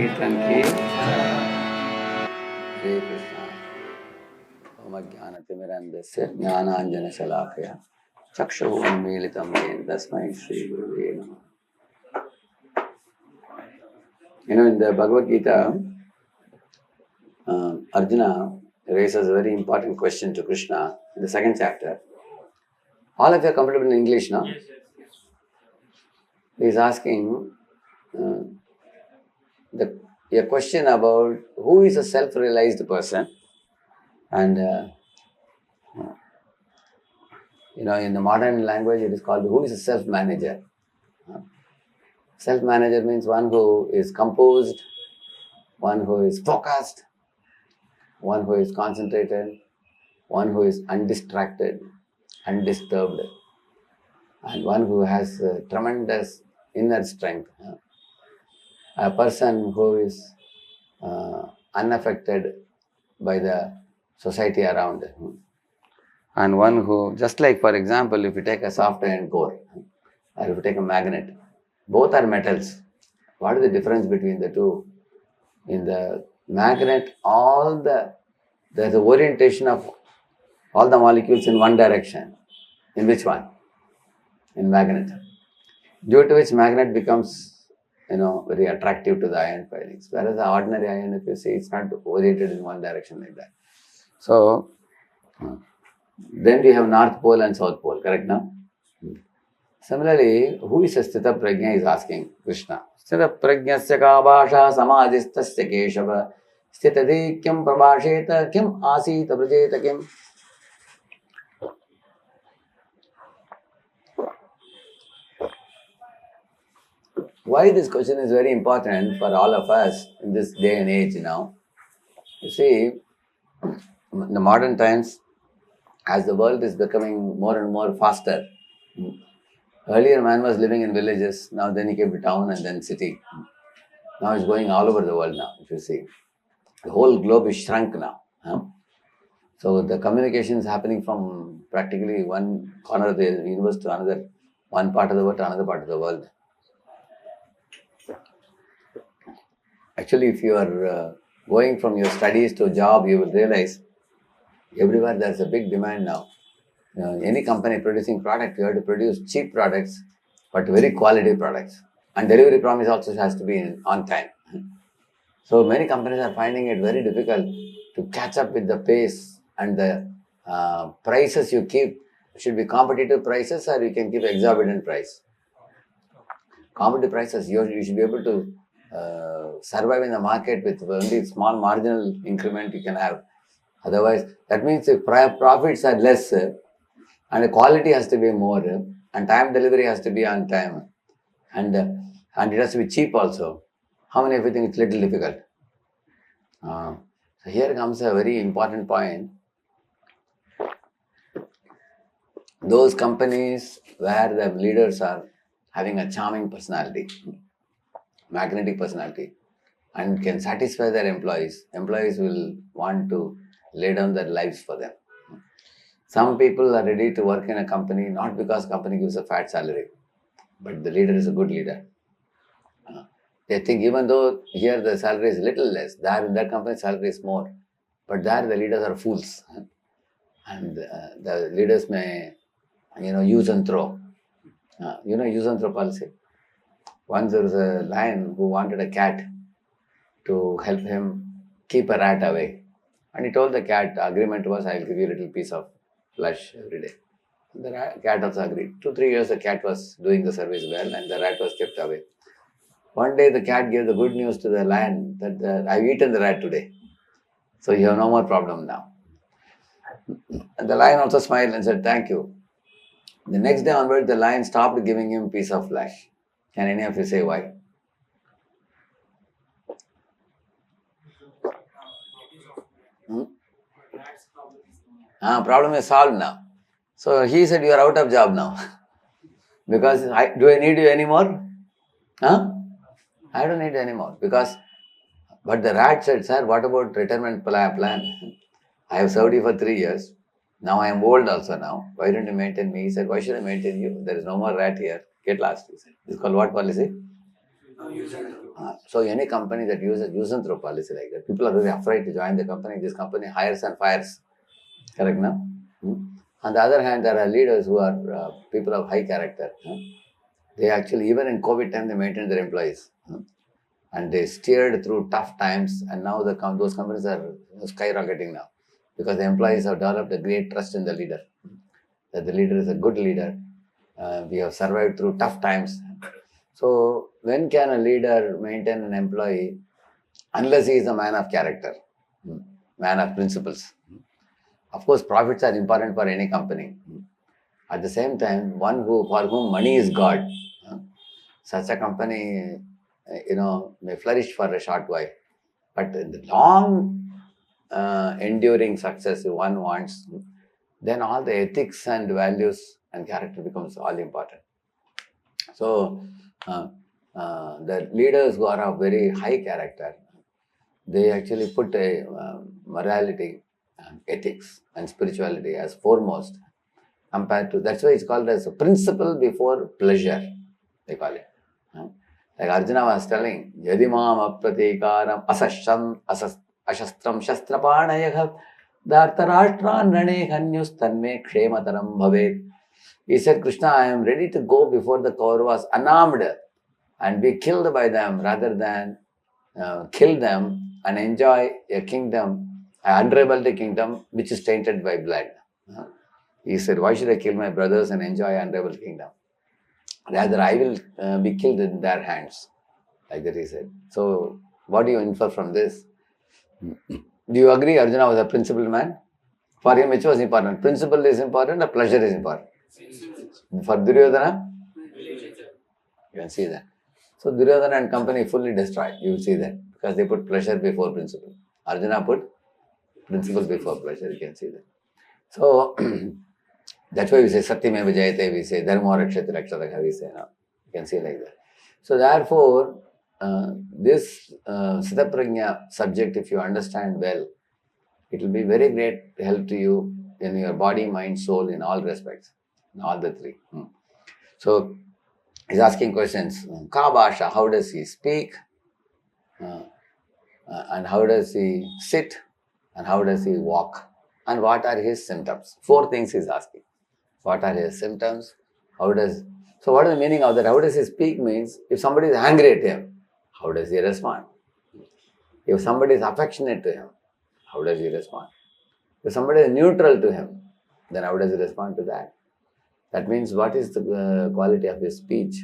संकीर्तन की हरे कृष्ण ओम ज्ञानतिमिरन्धस्य ज्ञानाञ्जनशलाकया चक्षुरुन्मीलितं येन तस्मै श्रीगुरुवे नमः. In the Bhagavad Gita, Arjuna raises a very important question to Krishna in the second chapter. All of you are comfortable in English, no? Yes. He is asking a question about who is a self-realized person, and in the modern language it is called who is a self-manager. Self-manager means one who is composed, one who is focused, one who is concentrated, one who is undistracted, undisturbed, and one who has tremendous inner strength. A person who is unaffected by the society around. And one who, just like for example, if you take a soft iron core, or if you take a magnet, both are metals. What is the difference between the two? In the magnet, there's the orientation of all the molecules in one direction. In which one? In magnet. Due to which magnet becomes very attractive to the iron filings. Whereas the ordinary iron, if you see, it's not oriented in one direction like that. So, then we have North Pole and South Pole, correct now? Similarly, who is a Sthita Prajna is asking Krishna. Sthita Prajnasya ka bhasha samadhistasya keshava sthitadi kim prabhasheta kim asita prajeta kim. Why this question is very important for all of us in this day and age now? You see, in the modern times, as the world is becoming more and more faster, earlier man was living in villages, now then he came to town and then city. Now it's going all over the world now, if you see. The whole globe is shrunk now. So the communication is happening from practically one corner of the universe to another, one part of the world to another part of the world. Actually, if you are going from your studies to a job, you will realize everywhere there is a big demand now. Any company producing product, you have to produce cheap products, but very quality products. And delivery promise also has to be on time. So many companies are finding it very difficult to catch up with the pace, and the prices you keep should be competitive prices, or you can keep exorbitant price. Competitive prices, you should be able to survive in the market with only small marginal increment you can have. Otherwise, that means if profits are less and the quality has to be more and time delivery has to be on time and it has to be cheap also. How many of you think it's little difficult? So here comes a very important point. Those companies where the leaders are having a charming personality, magnetic personality, and can satisfy their employees will want to lay down their lives for them. Some people are ready to work in a company not because company gives a fat salary, but the leader is a good leader. They think even though here the salary is little less, there in that company salary is more, but there the leaders are fools, and the leaders may use and throw. Use and throw policy. Once there was a lion who wanted a cat to help him keep a rat away. And he told the cat, the agreement was, I will give you a little piece of flesh every day. The cat also agreed. 2-3 years the cat was doing the service well and the rat was kept away. One day the cat gave the good news to the lion that I've eaten the rat today. So you have no more problem now. And the lion also smiled and said, thank you. The next day onward, the lion stopped giving him piece of flesh. Can any of you say why? Problem is solved now. So he said, you are out of job now. Because do I need you anymore? I don't need you anymore. But the rat said, sir, what about retirement plan? I have served you for 3 years. Now I am old also now. Why don't you maintain me? He said, why should I maintain you? There is no more rat here. Get lost, he said. This is called what policy? So any company that uses use and throw policy like that, people are very afraid to join the company. This company hires and fires. Correct, no? On the other hand, there are leaders who are people of high character. They actually, even in COVID time, they maintained their employees. And they steered through tough times, and now those companies are skyrocketing now because the employees have developed a great trust in the leader, that the leader is a good leader. We have survived through tough times. So when can a leader maintain an employee? Unless he is a man of character, man of principles. Of course, profits are important for any company. At the same time, for whom money is God, such a company, may flourish for a short while. But the long enduring success one wants, then all the ethics and values and character becomes all important. So the leaders who are of very high character, they actually put a morality, ethics and spirituality as foremost compared to, that's why it's called as a principle before pleasure, they call it. Like Arjuna was telling, Yadimam apratikaram ashastram shastrapanayah dhartarashtran rane hanyus tanme kshemataram bhavet. He said, Krishna, I am ready to go before the Kauravas unarmed and be killed by them rather than kill them and enjoy a kingdom, an unravelled kingdom which is tainted by blood. He said, why should I kill my brothers and enjoy an unravelled kingdom? Rather, I will be killed in their hands. Like that he said. So, what do you infer from this? Do you agree Arjuna was a principled man? For him, which was important? Principle is important or pleasure is important? For Duryodhana? You can see that. So, Duryodhana and company fully destroyed. You will see that. Because they put pleasure before principle. Arjuna put principle before pleasure. You can see that. So, that's why we say Satyameva Jayate, we say Dharma Rakshati Rakshataka, we say now. You can see like that. So therefore, this Sthitaprajna subject, if you understand well, it will be very great help to you in your body, mind, soul, in all respects, in all the three. So he's asking questions. Ka Bhasha, how does he speak? And how does he sit? And how does he walk? And what are his symptoms? 4 things he's asking. What are his symptoms? So what is the meaning of that? How does he speak means, if somebody is angry at him, how does he respond? If somebody is affectionate to him, how does he respond? If somebody is neutral to him, then how does he respond to that? That means, what is the quality of his speech?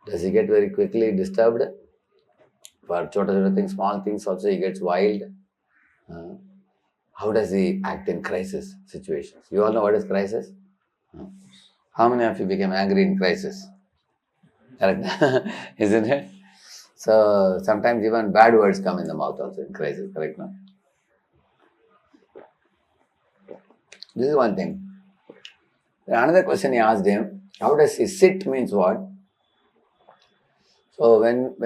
Does he get very quickly disturbed? For chota things, small things also he gets wild. How does he act in crisis situations? You all know what is crisis? How many of you became angry in crisis? Correct? Isn't it? So sometimes even bad words come in the mouth also in crisis. Correct? No? This is one thing. Another question he asked him, how does he sit means what? So when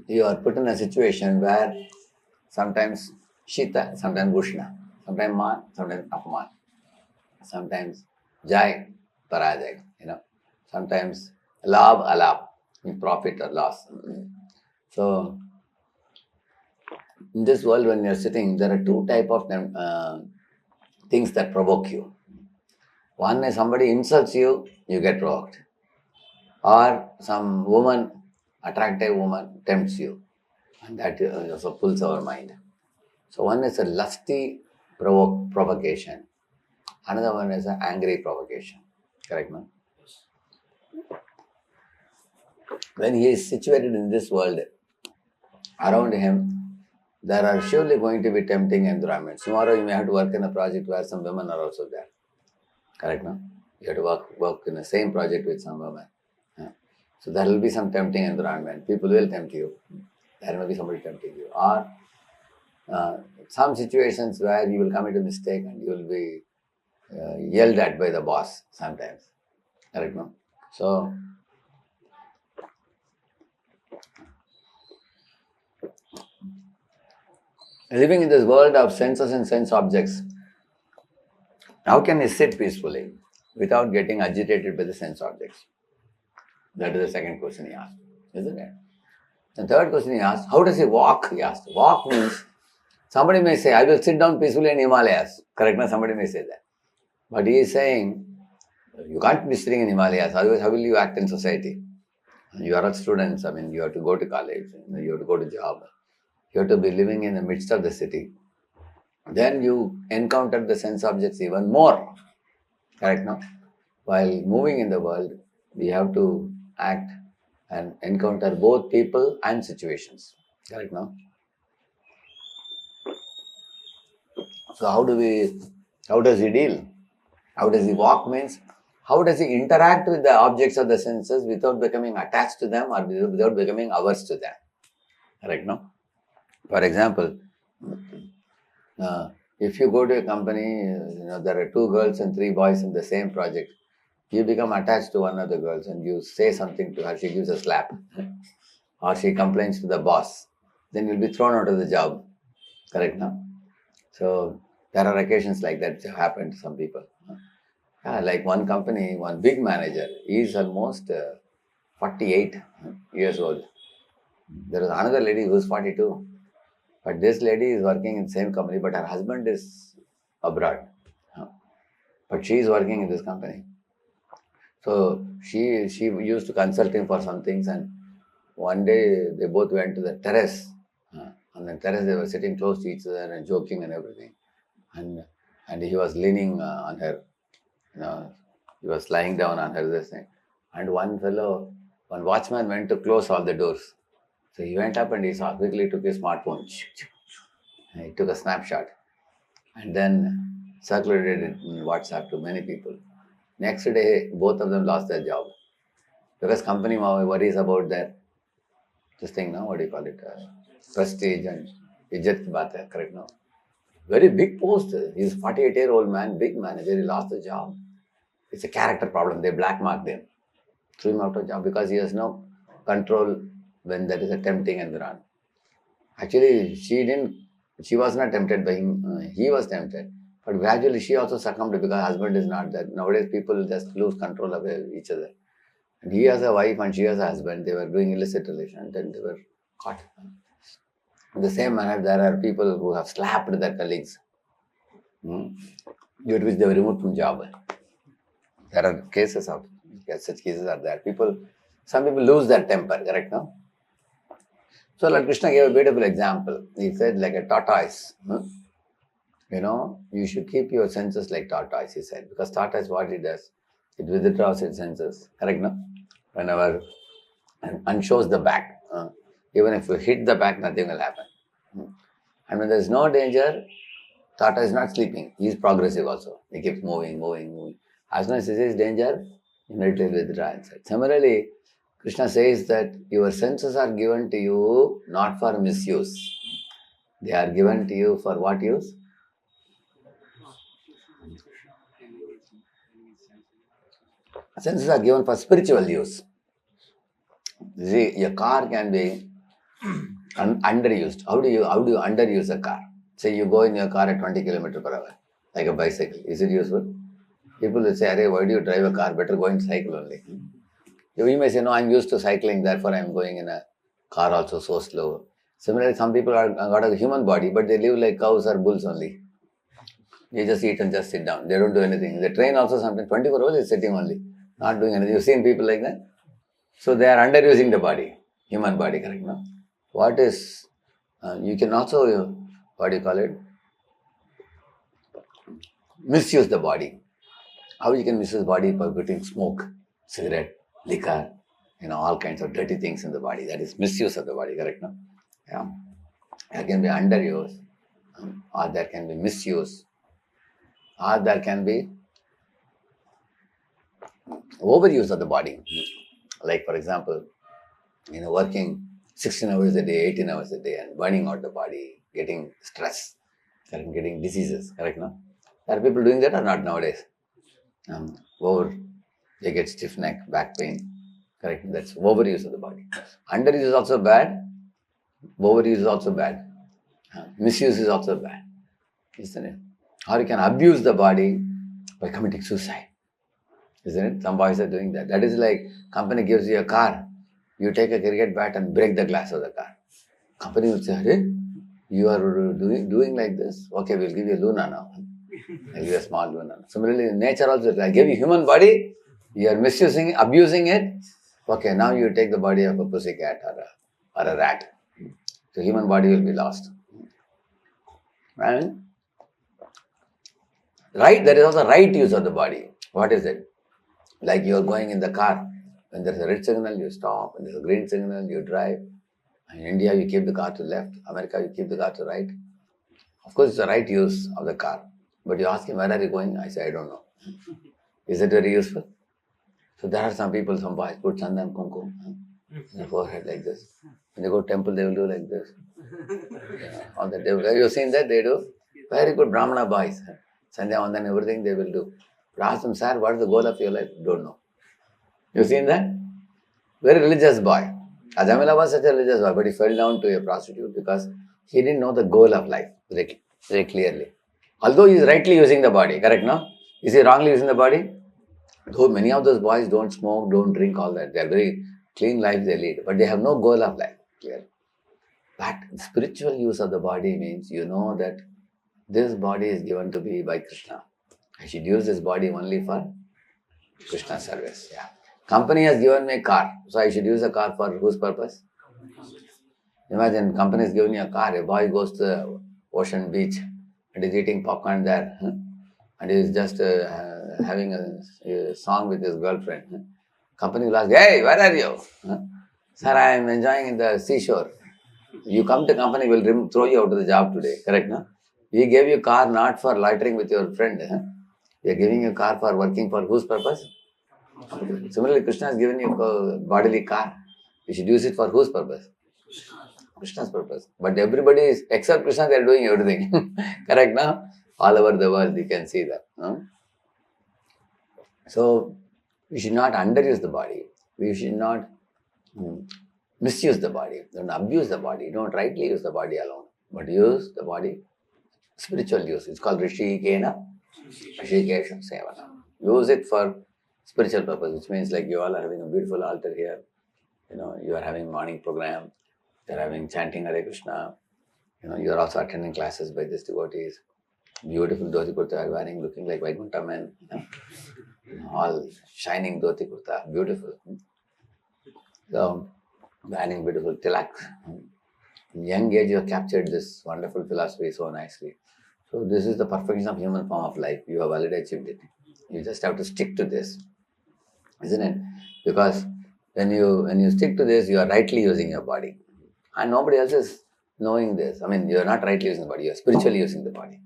you are put in a situation where sometimes Shita, sometimes Ushna, sometimes Man, sometimes Apman, sometimes Jai, Parajay, sometimes Labh, Alabh, profit or loss. So, in this world when you are sitting, there are 2 types of things that provoke you. One is somebody insults you, you get provoked. Or some woman, attractive woman, tempts you. And that also pulls our mind. So one is a lusty provocation. Another one is an angry provocation. Correct, no? When he is situated in this world, around him, there are surely going to be tempting environments. Tomorrow you may have to work in a project where some women are also there. Correct, no? You have to work in the same project with some women. So there will be some tempting environment. People will tempt you. There may be somebody tempting you. Or some situations where you will commit a mistake and you will be yelled at by the boss sometimes. Correct, no? So, living in this world of senses and sense objects, how can he sit peacefully? without getting agitated by the sense objects? That is the second question he asked, isn't it? The third question he asked, how does he walk? He asked. Walk means, somebody may say, I will sit down peacefully in Himalayas. Correct? Now, somebody may say that. But he is saying, you can't be sitting in Himalayas, otherwise how will you act in society? You are all students, you have to go to college, you have to go to job, you have to be living in the midst of the city. Then you encounter the sense objects even more. Correct, no? While moving in the world, we have to act and encounter both people and situations. Correct, no? So how does he deal? How does he walk means? How does he interact with the objects of the senses without becoming attached to them or without becoming averse to them? Correct, no? For example, if you go to a company, there are 2 girls and 3 boys in the same project, you become attached to one of the girls and you say something to her, she gives a slap or she complains to the boss, then you'll be thrown out of the job. Correct, no? So there are occasions like that which have happened to some people. Like one company, one big manager, he is almost 48 years old. There is another lady who is 42. But this lady is working in the same company, but her husband is abroad. But she is working in this company. So she used to consult him for some things, and one day they both went to the terrace. On the terrace they were sitting close to each other and joking and everything. And he was leaning on her. He was lying down on her this thing. And one watchman went to close all the doors. So he went up and he quickly took his smartphone. He took a snapshot and then circulated it in WhatsApp to many people. Next day, both of them lost their job because company worries about this thing now. What do you call it? Prestige and ijat ki baat hai, correct now? Very big post. He's a 48-year-old man, big manager. He lost the job. It's a character problem. They blackmarked him, threw him out of job because he has no control when there is a tempting environment. Actually, she was not tempted by him. He was tempted. But gradually she also succumbed because husband is not there. Nowadays people just lose control of each other. And he has a wife and she has a husband. They were doing illicit relation and then they were caught. In the same manner, there are people who have slapped their colleagues, due to which they were removed from job. There are cases of such cases are there. Some people lose their temper, correct now? So Lord Krishna gave a beautiful example. He said like a tortoise. You should keep your senses like tortoise, he said. Because tortoise, what it does, it withdraws its senses, correct now? Whenever, and shows the back. Even if you hit the back, nothing will happen. And when there is no danger, tortoise is not sleeping. He is progressive also. He keeps moving. As soon as he sees danger, immediately withdraw inside. Similarly, Krishna says that your senses are given to you not for misuse. They are given to you for what use? Senses are given for spiritual use. You see, a car can be underused. How do you underuse a car? Say you go in your car at 20 km/h, like a bicycle. Is it useful? People will say, "Arey, why do you drive a car? Better go and cycle only." You may say, "No, I'm used to cycling, therefore I'm going in a car also so slow." Similarly, some people got a human body, but they live like cows or bulls only. They just eat and just sit down. They don't do anything. The train also sometimes 24 hours is sitting only, not doing anything. You've seen people like that? So they are underusing the body, human body, correct? No? You can also, misuse the body. How you can misuse the body? By putting smoke, cigarette, liquor, all kinds of dirty things in the body. That is misuse of the body, correct? No? Yeah. There can be underuse, or there can be misuse, or there can be overuse of the body. Like for example, working 16 hours a day, 18 hours a day and burning out the body, getting stress, correct? Getting diseases, correct? No? Are people doing that or not nowadays? They get stiff neck, back pain, correct? That's overuse of the body. Underuse is also bad, overuse is also bad, misuse is also bad, isn't it? Or you can abuse the body by committing suicide. Isn't it? Some boys are doing that. That is like company gives you a car. You take a cricket bat and break the glass of the car. Company will say, "Hey, you are doing like this? Okay, we'll give you a Luna now. I'll give you a small Luna." Similarly, in nature also, I give you human body, you are misusing, abusing it. Okay, now you take the body of a pussycat or a rat. So human body will be lost. And right, there is also right use of the body. What is it? Like you are going in the car. When there is a red signal, you stop. When there is a green signal, you drive. In India, you keep the car to left. America, you keep the car to right. Of course, it's the right use of the car. But you ask him, where are you going? I say, I don't know. Is it very useful? So there are some people, some boys put Chandan Kumkum in their forehead like this. When they go to temple, they will do like this. On the table. Have you seen that? They do. Very good Brahmana boys. Sandhya Vandan, everything they will do. But ask them, sir, what is the goal of your life? Don't know. You seen that? Very religious boy. Ajamila was such a religious boy, but he fell down to a prostitute because he didn't know the goal of life very clearly. Although he is rightly using the body, correct no? Is he wrongly using the body? Though many of those boys don't smoke, don't drink, all that. They are very clean life they lead, but they have no goal of life, clearly. But spiritual use of the body means you know that this body is given to me by Krishna. I should use this body only for Krishna service. Yeah. Company has given me a car, so I should use a car for whose purpose? Imagine company is giving you a car, a boy goes to the ocean beach and is eating popcorn there and is just having a song with his girlfriend. Company will ask, hey, where are you? Sir, I am enjoying in the seashore. You come to company, will throw you out of the job today, correct? No? We gave you a car not for loitering with your friend. We are giving you a car for working for whose purpose? Similarly, Krishna has given you a bodily car. You should use it for whose purpose? Krishna's purpose. But everybody is, except Krishna, they are doing everything. Correct now? All over the world, you can see that. No? So, we should not underuse the body. We should not misuse the body. Don't abuse the body. Don't rightly use the body alone. But use the body, spiritual use. It's called Rishikena, Rishikesha Sevana. Use it for spiritual purpose, which means like you all are having a beautiful altar here. You are having morning program. You are having chanting Hare Krishna. You are also attending classes by these devotees. Beautiful dhoti kurta are wearing, looking like Vaikuntha men. All shining dhoti kurta, beautiful. So, wearing beautiful tilak. In young age, you have captured this wonderful philosophy so nicely. So, this is the perfection of human form of life. You have already achieved it. You just have to stick to this, isn't it? Because when you stick to this, you are rightly using your body. And nobody else is knowing this. I mean, you are not rightly using the body, you are spiritually using the body.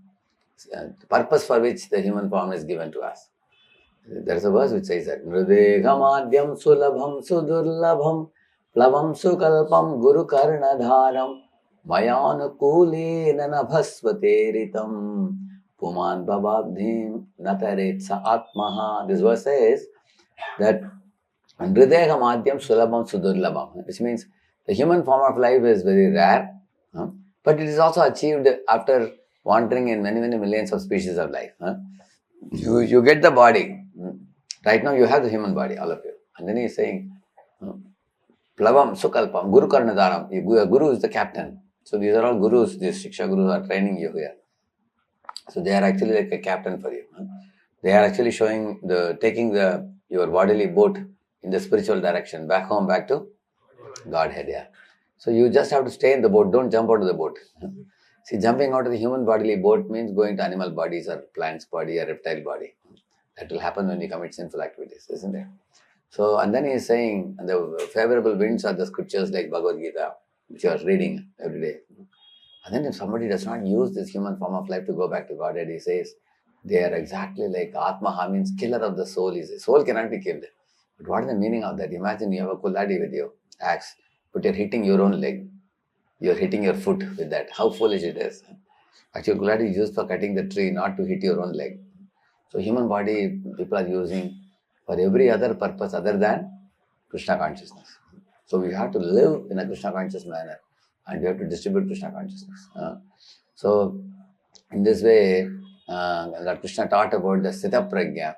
The purpose for which the human form is given to us. There is a verse which says that Radheshyamdasdevotionalvideos sulabham sudurlabham plavam sukalpam guru karnadharam mayanukulena nabhasvateritam puman bababdhim nataretsa atmaha. This verse says that Radheshyamdasdevotionalvideos sulabham sudurlabham, which means the human form of life is very rare, but it is also achieved after wandering in many, many millions of species of life. You get the body. Right now you have the human body, all of you. And then he is saying, Plavam, Sukalpam, Guru Karnadaram. Guru is the captain. So these are all gurus, these Shiksha gurus are training you here. So they are actually like a captain for you. They are actually taking your bodily boat in the spiritual direction, back home, back to Godhead. Yeah. So you just have to stay in the boat, don't jump out of the boat. See, jumping out of the human bodily boat means going to animal bodies or plant's body or reptile body. That will happen when you commit sinful activities, isn't it? So, and then he is saying, the favorable winds are the scriptures like Bhagavad Gita, which you are reading every day. And then if somebody does not use this human form of life to go back to Godhead, he says, they are exactly like Atmaha, means killer of the soul. He says, soul cannot be killed. But what is the meaning of that? Imagine you have a kulladi with your axe, but you're hitting your own leg. You're hitting your foot with that. How foolish it is. Actually, kulladi is used for cutting the tree, not to hit your own leg. So human body, people are using for every other purpose other than Krishna consciousness. So we have to live in a Krishna conscious manner and we have to distribute Krishna consciousness. So in this way, Lord Krishna taught about the Sthita Prajna,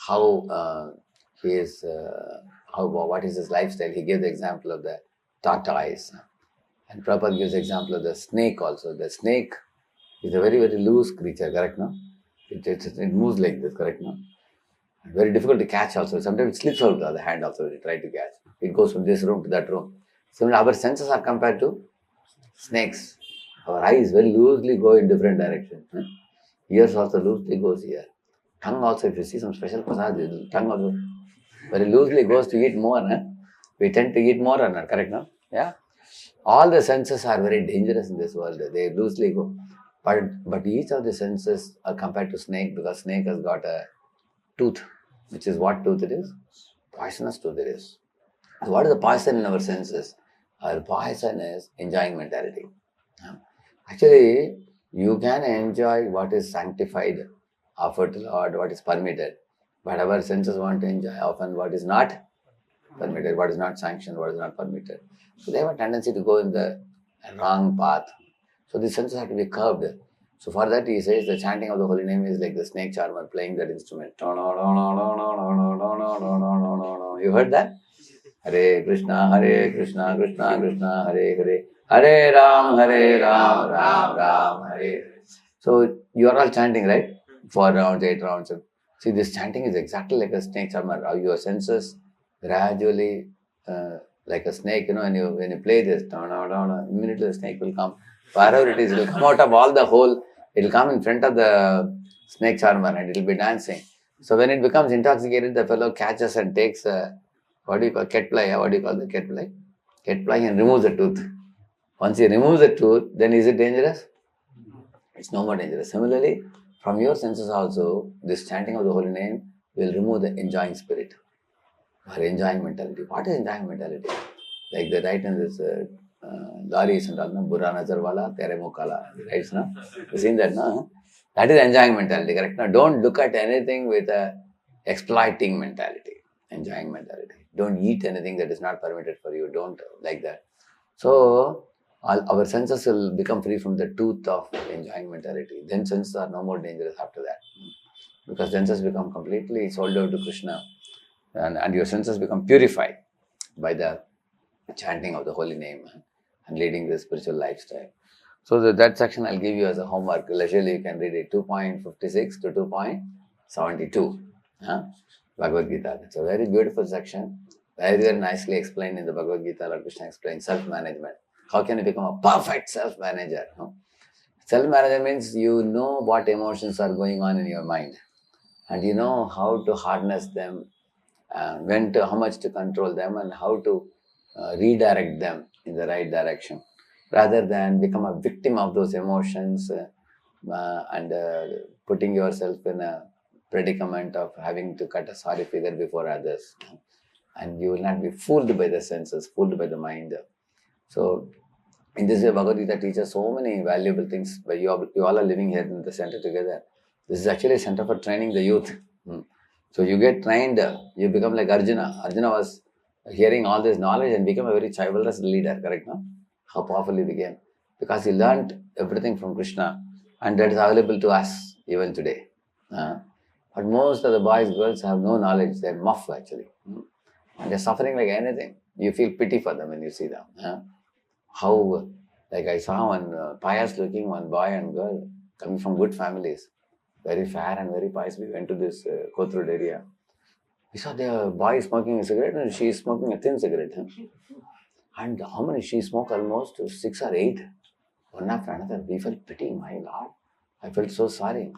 how he is, what is his lifestyle? He gives the example of the tortoise. And Prabhupada gives the example of the snake also. The snake is a very, very loose creature, correct, no? It moves like this, correct, no? Very difficult to catch also. Sometimes it slips out of the hand also when you try to catch. It goes from this room to that room. So our senses are compared to snakes. Our eyes very loosely go in different directions. Ears also loosely goes here. Tongue also, if you see some special prasad, tongue also very loosely goes to eat more. We tend to eat more, correct, no? Yeah. All the senses are very dangerous in this world. They loosely go. But each of the senses are compared to snake, because snake has got a tooth, which is what tooth it is? Poisonous tooth it is. So what is the poison in our senses? Our poison is enjoying mentality. Actually, you can enjoy what is sanctified, offered to Lord, what is permitted. But our senses want to enjoy often what is not permitted, what is not sanctioned, what is not permitted. So they have a tendency to go in the wrong path. So the senses have to be curbed. So for that he says the chanting of the holy name is like the snake charmer playing that instrument. You heard that? Hare Krishna, Krishna Krishna, Hare Hare, Hare Ram, Ram Ram, Hare. So you are all chanting, right? 4 rounds, 8 rounds. See, this chanting is exactly like a snake charmer. Your senses gradually, like a snake, when you play this, immediately the snake will come. Wherever it is, it will come out of all the hole. It will come in front of the snake charmer and it will be dancing. So when it becomes intoxicated, the fellow catches and takes what do you call cat ply? What do you call the cat ply? Cat ply and removes the tooth. Once he removes the tooth, then is it dangerous? It's no more dangerous. Similarly, from your senses also, this chanting of the holy name will remove the enjoying spirit or enjoying mentality. What is enjoying mentality? Like they write in this Laris and all, Burra Nazar Wala, Tere Mukala, right? No? You've seen that, no? That is enjoying mentality, correct? Now, don't look at anything with a exploiting mentality, enjoying mentality. Don't eat anything that is not permitted for you. Don't like that. So, our senses will become free from the tooth of enjoying mentality. Then senses are no more dangerous after that. Because senses become completely sold out to Krishna. And your senses become purified by the chanting of the holy name and leading the spiritual lifestyle. So that section I'll give you as a homework. Leisurely you can read it, 2.56 to 2.72. Bhagavad Gita. It's a very beautiful section. Very, very nicely explained in the Bhagavad Gita. Lord Krishna explains self-management. How can you become a perfect self-manager? Self-manager means you know what emotions are going on in your mind. And you know how to harness them, how much to control them, and how to redirect them in the right direction, rather than become a victim of those emotions and putting yourself in a predicament of having to cut a sorry figure before others. And you will not be fooled by the senses, fooled by the mind. So, in this way, Bhagavad Gita teaches so many valuable things. But you all are living here in the center together. This is actually a center for training the youth. So you get trained, you become like Arjuna. Arjuna was hearing all this knowledge and became a very chivalrous leader, correct, no? How powerful he became. Because he learned everything from Krishna, and that is available to us even today. But most of the boys, girls have no knowledge. They're muff actually. And they're suffering like anything. You feel pity for them when you see them. How, like I saw one pious looking one boy and girl coming from good families. Very fair and very pious. We went to this Kothurud area. We saw the boy smoking a cigarette and she is smoking a thin cigarette. And how many? She smoked almost 6 or 8. One after another. We felt pity, my Lord. I felt so sorry.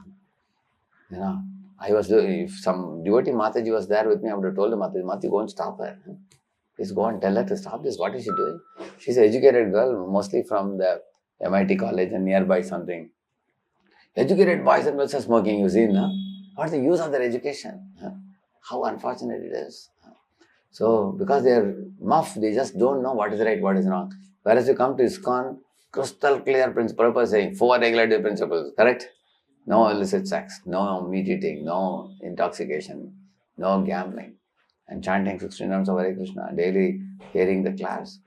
I was, if some devotee Mataji was there with me, I would have told her, Mataji, go and stop her. Please go and tell her to stop this. What is she doing? She's an educated girl, mostly from the MIT college and nearby something. Educated boys and girls are smoking, you see, no? What's the use of their education? How unfortunate it is. So, because they are muff, they just don't know what is right, what is wrong. Whereas you come to ISKCON, crystal clear principle, saying 4 regulative principles, correct? No illicit sex, no meat eating, no intoxication, no gambling, and chanting 16 rounds of Hare Krishna, daily hearing the class.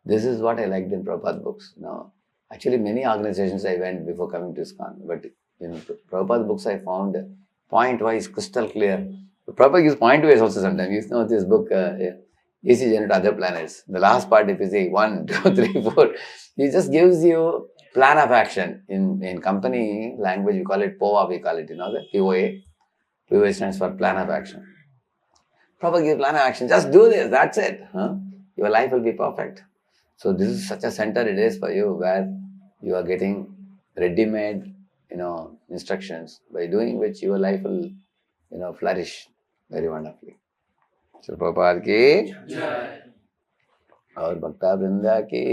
This is what I liked in Prabhupada books. Actually, many organizations I went before coming to ISKCON, but in Prabhupada books I found point-wise crystal clear Prabhupada gives point ways also sometimes. You know this book, AC Journey to Other Planets. The last part, if you say 1, 2, 3, 4, he just gives you plan of action. In company language, we call it POA, we call it, the POA. POA stands for plan of action. Prabhupada gives plan of action. Just do this, that's it. Your life will be perfect. So this is such a center it is for you where you are getting ready-made, instructions by doing which your life will, flourish very wonderfully. So Prabhupada ki और भक्ता वृंदा की